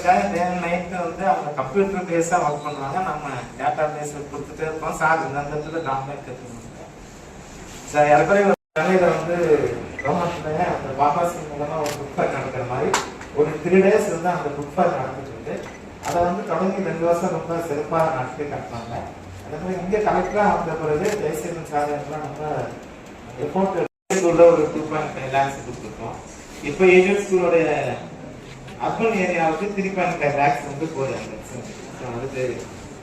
அதுக்காக day and night வந்து அவங்க கம்ப்யூட்டர் பேஸாக ஒர்க் பண்ணுவாங்க. நம்ம டேட்டா பேஸ் கொடுத்துட்டே இருப்போம். சார் இந்த இடத்துல டாக்குமெண்ட் எடுத்துக்கணும் சார். ஏற்கனவே சென்னையில் வந்து கவர்மெண்ட்ல அந்த பாபாசி மூலமாக ஒரு புக் ஃபேர் நடக்கிற மாதிரி ஒரு 3 days வந்து அந்த புக் ஃபேர் நடந்துட்டு இருக்கு. அதை வந்து தொடங்கி 2 வருஷம் ரொம்ப சிறப்பாக நடத்தி காட்டினாங்க. அதே மாதிரி இங்கே கலெக்டராக வந்த பிறகு ஜெயசீலன் சார் எல்லாம் நம்ம எஃபோர்ட் உள்ள ஒரு 2.5 lakhs கொடுத்துருக்கோம். இப்போ ஏஜென்ட் ஸ்கூலோடைய அர்பன் ஏரியாவுக்கு 3.5 lakhs வந்து போறாங்க. அதுக்கு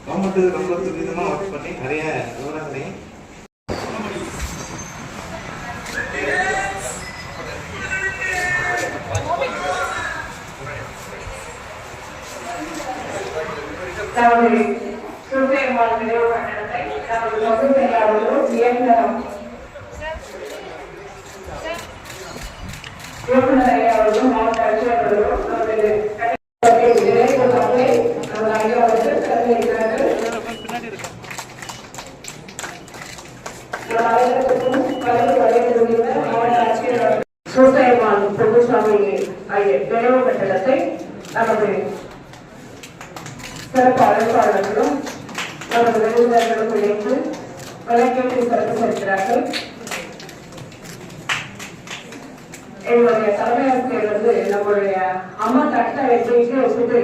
கவர்மெண்ட் ரொம்ப துரிதமாக ஒர்க் பண்ணி நிறைய விவரங்களையும் மாவட்ட ஆட்சியாளர்களும் பிரபுசாமி நினைவு கட்டடத்தை நமது சிறப்பு அழைப்பாளர்களும் நமது விருந்தினர்களும் இணைந்து விளக்கேற்றி சிறப்பு சேர்க்கிறார்கள். எங்களுடைய தலைமை ஆசிரியர் வந்து நம்மளுடைய அம்மா தட்டை வச்சுட்டு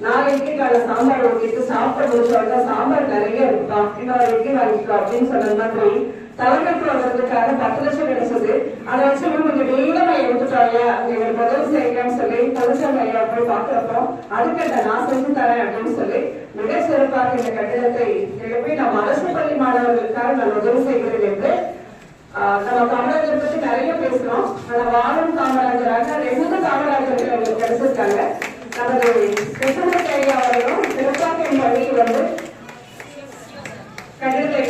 நாளைக்கான சாம்பார் ஊற்றிட்டு சாப்பிட முடிச்சோம்னா சாம்பார் நிறைய இருக்கலாம், இன்னொரு இட்லி வாங்கிக்கலாம் அப்படின்னு சொன்ன மாதிரி தலைமைக்கு வர்றதுக்காக 10 லட்சம் கிடைச்சது. அதை வச்சு கொஞ்சம் நீளமா எடுத்துட்டாங்க, எங்களுக்கு உதவி செய்யுங்கன்னு சொல்லி பொதுச்சாமி ஐயா போய் பாக்குறப்போ அதுக்கு நான் செஞ்சு தரேன் அப்படின்னு சொல்லி மிக சிறப்பாக இந்த கட்டிடத்தை எழுப்பி நம்ம அரசு பள்ளி மாணவர்களுக்காக நான் உதவி செய்கிறேன் என்று நம்ம காமராஜர் பத்தி நிறைய பேசுறோம். ஆனா வாழும் காமராஜராக 2 காமராஜர்கள் எங்களுக்கு கிடைச்சிருக்காங்க. நமது கிருஷ்ணமூர்த்தி ஐயா அவர்களும் சிறப்பாக என் பள்ளியில் வந்து கட்டிடத்தை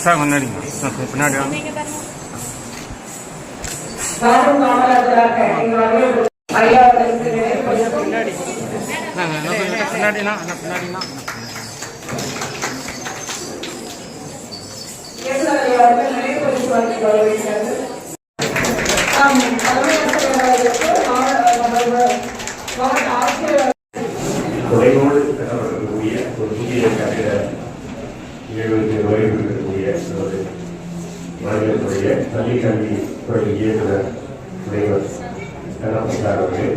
சார் முன்னாடி பின்னாடி பின்னாடினா பின்னாடினா தொலைவோடு இருக்கக்கூடிய ஒரு புதிய கட்டிட இருக்கக்கூடிய மாநிலத்துடைய பள்ளி கல்வி துறை இயக்குனர் முனைவர் கண்ணப்பசார் அவர்கள்